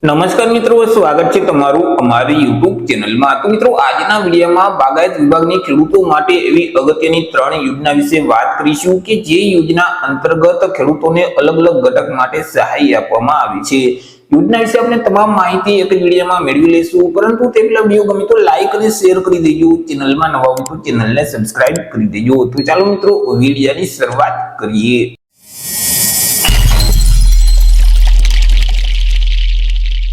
નમસ્કાર મિત્રો, સ્વાગત છે તમારું અમારી યુટ્યુબ ચેનલમાં। તો મિત્રો, આજના વિડીયોમાં બાગાયત વિભાગની ખેડૂતો માટે એવી અગત્યની 3 યોજના વિશે વાત કરીશું કે જે યોજના અંતર્ગત ખેડૂતોને અલગ અલગ ઘટક માટે સહાય આપવામાં આવી છે। યોજના વિશે આપણે તમામ માહિતી એક વિડીયોમાં મેળવી લઈશું, પરંતુ તે પહેલા વિડીયો ગમે તો લાઈક અને શેર કરી દેજો। ચેનલમાં નવા હોય તો ચેનલને સબસ્ક્રાઇબ કરી દેજો। તો ચાલો મિત્રો, વિડીયોની શરૂઆત કરીએ।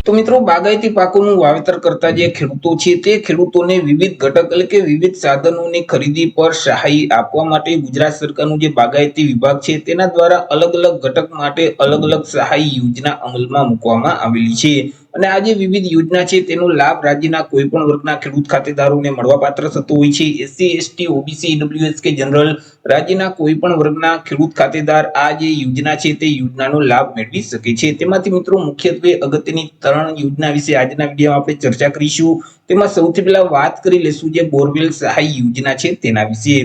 તો મિત્રો, બાગાયતી પાકોનું વાવેતર કરતા જે ખેડૂતો છે તે ખેડૂતોને વિવિધ ઘટક એટલે કે વિવિધ સાધનોની ખરીદી પર સહાય આપવા માટે ગુજરાત સરકારનું જે બાગાયતી વિભાગ છે તેના દ્વારા અલગ અલગ ઘટક માટે અલગ અલગ સહાય યોજના અમલમાં મૂકવામાં આવેલી છે। અને આ જે વિવિધ યોજના છે તેનો લાભ રાજ્યના કોઈ પણ વર્ગના ખેડૂત ખાતેદારોને મળવાપાત્ર થતો હોય છે। એસસી, એસટી, ઓબીસી, ઈડબ્લ્યુએસ કે જનરલ રાજ્યના કોઈ પણ વર્ગના ખેડૂત ખાતેદાર આ જે યોજના છે તે યોજનાનો લાભ મેળવી શકે છે। તેમાંથી મિત્રો મુખ્યત્વે અગત્યની 3 યોજના વિશે આજના વિડીયોમાં આપણે ચર્ચા કરીશું। તેમાં સૌથી પહેલા વાત કરી લેશું જે બોરવેલ સહાય યોજના છે તેના વિશે।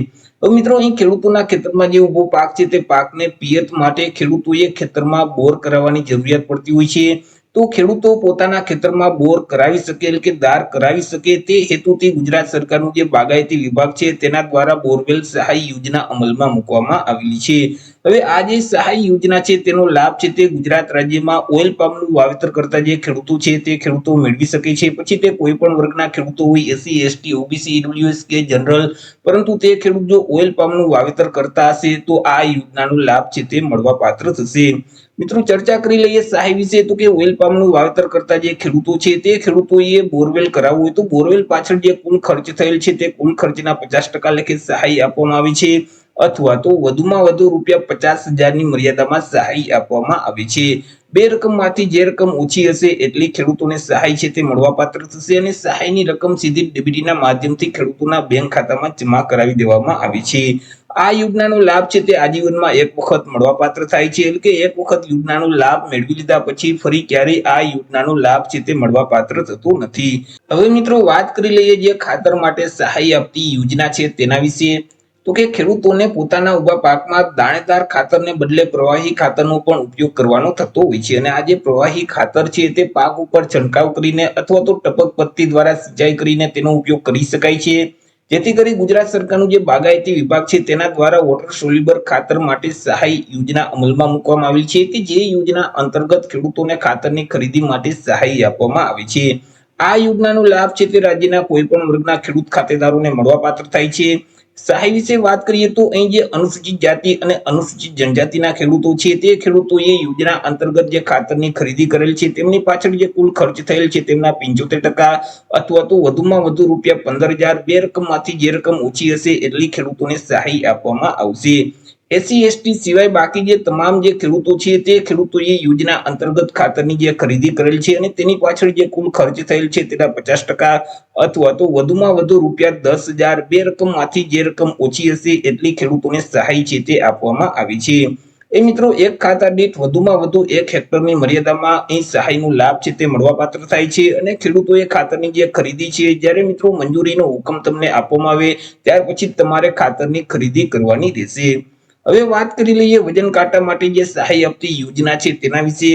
તો મિત્રો, અહીં ખેડૂતોના ખેતરમાં જે ઉભો પાક છે તે પાકને પિયત માટે ખેડૂતોએ ખેતરમાં બોર કરાવવાની જરૂરિયાત પડતી હોય છે। તો ખેડૂતો પોતાના ખેતરમાં બોર કરાવી શકે એટલે કે દાર કરાવી શકે તે હેતુથી ગુજરાત સરકારનું જે બાગાયતી વિભાગ છે તેના દ્વારા બોરવેલ સહાય યોજના અમલમાં મૂકવામાં આવેલી છે। હવે આ જે સહાય યોજના છે તેનો લાભ છે તે ગુજરાત રાજ્યમાં ઓઇલ પામનું વાવેતર કરતા જે ખેડૂતો છે તે ખેડૂતો મેળવી શકે છે। પછી તે કોઈ પણ વર્ગના ખેડૂતો હોય, એસસી, એસટી, ઓબીસી, ઈડબ્લ્યુએસ કે જનરલ, પરંતુ તે ખેડૂત જો ઓઇલ પામનું વાવેતર કરતા હશે તો આ યોજનાનો લાભ છે તે મળવા પાત્ર થશે। મિત્રો, ચર્ચા કરી લઈએ સહાય વિશે। તો કે ઓઇલ પામનું વાવેતર કરતા જે ખેડૂતો છે તે ખેડૂતોએ બોરવેલ કરાવવું હોય તો બોરવેલ પાછળ જે કુલ ખર્ચ થયેલ છે તે કુલ ખર્ચના 50% લેખે સહાય આપવામાં આવે છે, અથવા તો વધુમાં વધુ રૂપિયા 50,000ની મર્યાદામાં સહાય આપવામાં આવે છે। બે રકમમાંથી જે રકમ ઓછી હશે એટલી ખેડૂતોને સહાય છે તે મળવાપાત્ર થશે અને સહાયની રકમ સીધી ડીબીટીના માધ્યમથી ખેડૂતોના બેંક ખાતામાં જમા કરાવી દેવામાં આવે છે। આ યોજનાનો લાભ છે તે આજીવનમાં એક વખત મળવાપાત્ર થાય છે, એટલે કે એક વખત યોજનાનો લાભ મેળવી લીધા પછી ફરી ક્યારેય આ યોજનાનો લાભ છે તે મળવાપાત્ર થતો નથી। હવે મિત્રો, વાત કરી લઈએ જે ખાતર માટે સહાય આપતી યોજના છે તેના વિશે। તો કે ખેડૂતોને પોતાના ઉભા પાકમાં દાણેદાર ખાતરને બદલે પ્રવાહી ખાતરનો પણ ઉપયોગ કરવાનો થતો હોય છે। અને આ જે પ્રવાહી ખાતર છે તે પાક ઉપર છંટકાવ કરીને અથવા તો ટપક પદ્ધતિ દ્વારા સિંચાઈ કરીને તેનો ઉપયોગ કરી શકાય છે, જેથી કરી ગુજરાત સરકારનું જે બાગાયતી વિભાગ છે તેના દ્વારા વોટર સોલ્યુબલ ખાતર માટે સહાય યોજના અમલમાં મૂકવામાં આવી છે કે જે યોજના અંતર્ગત ખેડૂતોને ખાતરની ખરીદી માટે સહાય આપવામાં આવે છે। આ યોજનાનો લાભ છે તે રાજ્યના કોઈ પણ વર્ગના ખેડૂત ખાતેદારોને મળવાપાત્ર થાય છે। સહાય વિશે વાત કરીએ તો અહીં જે અનુસૂચિત જાતિ અને અનુસૂચિત જનજાતિના ખેડૂતો છે તે ખેડૂતોએ યોજના અંતર્ગત જે ખાતરની ખરીદી કરેલ છે તેમની પાછળ જે કુલ ખર્ચ થયેલ છે તેમના 75% અથવા તો વધુમાં વધુ રૂપિયા 15,000, બે રકમમાંથી જે રકમ ઓછી હશે એટલી ખેડૂતોને સહાય આપવામાં આવશે। એસસી, એસટી સિવાય બાકી જે તમામ જે ખેડૂતો છે તે ખેડૂતોએ યોજના અંતર્ગત ખાતરની જે ખરીદી કરેલ છે અને તેની પાછળ જે કુલ ખર્ચ થયેલ છે તેના 50% અથવા તો વધુમાં વધુ રૂપિયા 10,000, બે રકમમાંથી જે રકમ ઓછી હશે એટલી ખેડૂતોને સહાય છે તે આપવામાં આવી છે। એ મિત્રો, એક ખાતર દીઠ વધુમાં વધુ 1 હેક્ટરની મર્યાદામાં અહીં સહાયનો લાભ છે તે મળવાપાત્ર થાય છે। અને ખેડૂતોએ ખાતરની જે ખરીદી છે જ્યારે મિત્રો મંજૂરીનો હુકમ તમને આપવામાં આવે ત્યાર પછી તમારે ખાતરની ખરીદી કરવાની રહેશે। હવે વાત કરી લઈએ વજન કાંટા માટે જે સહાય આપતી યોજના છે તેના વિશે।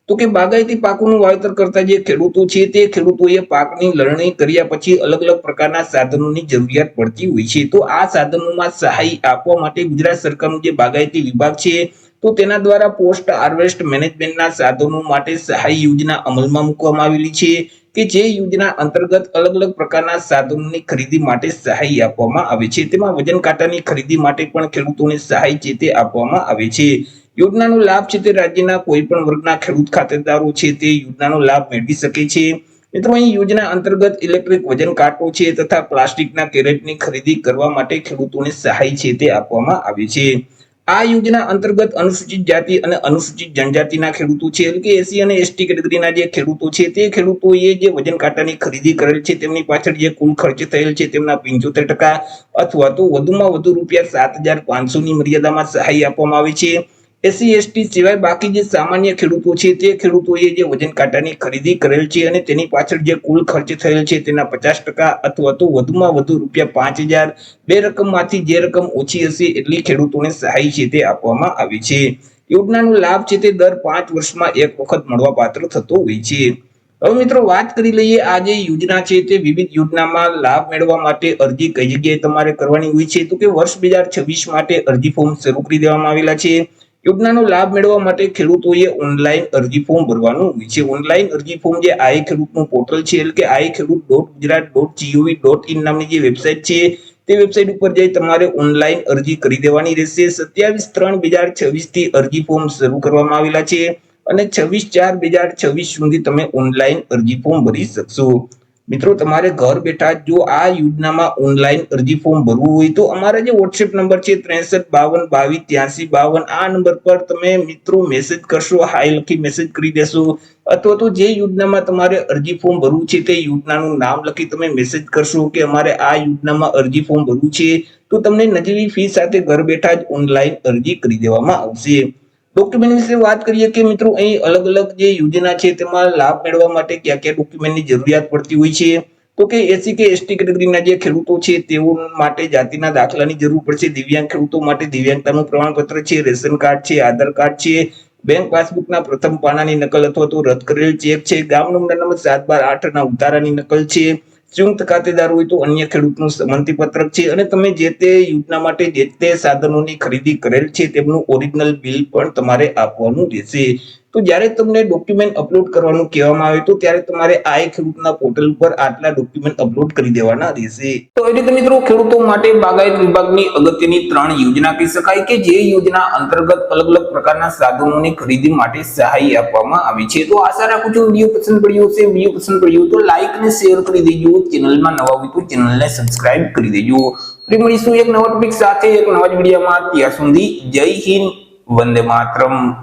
તો કે બાગાયતી પાકોનું વાવેતર કરતા જે ખેડૂતો છે તે ખેડૂતોએ પાકની લણણી કર્યા પછી અલગ અલગ પ્રકારના સાધનોની જરૂરિયાત પડતી હોય છે। તો આ સાધનોમાં સહાય આપવા માટે ગુજરાત સરકારનું જે બાગાયતી વિભાગ છે તો તેના દ્વારા પોસ્ટ હાર્વેસ્ટ મેનેજમેન્ટના સાધનો માટે સહાય યોજના અમલમાં મૂકવામાં આવેલી છે કે જે યોજના અંતર્ગત અલગ અલગ પ્રકારના સાધનોની ખરીદી માટે સહાય આપવામાં આવે છે। તેમાં વજન કાંટાની ખરીદી માટે પણ ખેડૂતોને સહાય છે તે આપવામાં આવે છે। યોજનાનો લાભ છે તે રાજ્યના કોઈ પણ વર્ગના ખેડૂત ખાતેદારો છે તે યોજનાનો લાભ મેળવી શકે છે। મિત્રો, અહીં યોજના અંતર્ગત ઇલેક્ટ્રિક વજન કાંટો છે તથા પ્લાસ્ટિકના કેરેટની ખરીદી કરવા માટે ખેડૂતોને સહાય છે તે આપવામાં આવે છે। આ યોજના અંતર્ગત અનુસૂચિત જાતિ અને અનુસૂચિત જનજાતિના ખેડૂતો છે એટલે કે એસસી અને એસટી કેટેગરીના જે ખેડૂતો છે તે ખેડૂતોએ જે વજન કાંટાની ખરીદી કરેલ છે તેમની પાછળ જે કુલ ખર્ચ થયેલ છે તેમના 75% અથવા તો વધુમાં વધુ રૂપિયા 7,500ની મર્યાદામાં સહાય આપવામાં આવે છે। એસસી, એસટી સિવાય બાકી જે સામાન્ય ખેડૂતો છે તે ખેડૂતોએ જે વજન કાંટાની ખરીદી કરેલ છે અને તેની પાછળ જે કુલ ખર્ચ થયેલ છે તેના 50% અથવા તો વધુમાં વધુ રૂપિયા 5,000, બે રકમમાંથી જે રકમ ઓછી હશે એટલી ખેડૂતોને સહાય છે તે આપવામાં આવે છે। યોજનાનો લાભ છે તે દર 5 વર્ષમાં એક વખત મળવાપાત્ર થતો હોય છે। હવે મિત્રો વાત કરી લઈએ આ જે યોજના છે તે વિવિધ યોજનામાં લાભ મેળવવા માટે અરજી કઈ જગ્યાએ તમારે કરવાની હોય છે તો કે વર્ષ 2026 માટે અરજી ફોર્મ શરૂ કરી દેવામાં આવેલા છે। યોજનાનો લાભ મેળવવા માટે ખેડૂતોએ ઓનલાઈન અરજી ફોર્મ ભરવાનું હોય છે। ઓનલાઈન અરજી ફોર્મ જે આઈ ખેડૂતનું પોર્ટલ છે એટલે કે iKhedoot.gujarat.gov.in નામની જે વેબસાઇટ છે તે વેબસાઇટ ઉપર જઈ તમારે ઓનલાઈન અરજી કરી દેવાની રહેશે। 27/3/2026 થી અરજી ફોર્મ શરૂ કરવામાં આવેલા છે અને 26/4/2026 સુધી તમે ઓનલાઈન અરજી ફોર્મ ભરી શકશો। મિત્રો તમારે ઘર બેઠા જો આ યોજનામાં ઓનલાઈન અરજી ફોર્મ ભરવું હોય તો અમારા જે WhatsApp નંબર છે 6352228352 આ નંબર પર તમે મિત્રો મેસેજ કરશો, હાય લખી મેસેજ કરી દેશો, અથવા તો જે યોજનામાં તમારે અરજી ફોર્મ ભરવું છે તે યોજનાનું નામ લખી તમે મેસેજ કરશો કે અમારે આ યોજનામાં અરજી ફોર્મ ભરવું છે તો તમને નજીવી ફી સાથે ઘર બેઠા જ ઓનલાઈન અરજી કરી દેવામાં આવશે। ડોક્યુમેન્ટ વિશે વાત કરીએ કે મિત્રો અહીં અલગ અલગ જે યોજના છે તેમાં લાભ મેળવવા માટે કયા કયા ડોક્યુમેન્ટની જરૂરિયાત પડતી હોય છે તો કે એસસી કે એસટી કેટેગરીના જે ખેડૂતો છે તેઓ માટે જાતિના દાખલાની જરૂર પડશે। દિવ્યાંગ ખેડૂતો માટે દિવ્યાંગતાનું પ્રમાણપત્ર છે, રેશન કાર્ડ છે, આધાર કાર્ડ છે, બેંક પાસબુકના પ્રથમ પાનાની નકલ અથવા તો રદ કરેલ ચેક છે, ગામ નંબર 7/8 ના ઉતારાની નકલ છે, સંયુક્ત ખાતેદાર હોય તો અન્ય ખેડૂતનું સંમતિ પત્રક છે અને તમે જે તે યોજના માટે જે તે સાધનોની ખરીદી કરેલ છે તેમનું ઓરિજિનલ બિલ પણ તમારે આપવાનું રહેશે। તો જ્યારે તમને ડોક્યુમેન્ટ અપલોડ કરવાનું કહેવામાં આવે તો ત્યારે તમારે આ ખેડૂતના પોર્ટલ પર આટલા ડોક્યુમેન્ટ અપલોડ કરી દેવાના રહેશે। તો એ રીતે મિત્રો ખેડૂતો માટે બાગાયત વિભાગની અગત્યની 3 યોજના કહી શકાય કે જે યોજના અંતર્ગત અલગ અલગ પ્રકારના સાધનોની ખરીદી માટે સહાય આપવામાં આવી છે। તો આશા રાખું છું વિડીયો પસંદ પડ્યો હશે। વિડીયો પસંદ પડ્યો તો લાઈક અને શેર કરી દેજો, ચેનલમાં નવા હોય તો ચેનલને સબસ્ક્રાઇબ કરી દેજો। ફરી મળીશું એક નવા ટોપિક સાથે એક નવા જ વિડીયોમાં। ત્યાં સુધી જય હિન્દ, વંદે માતરમ।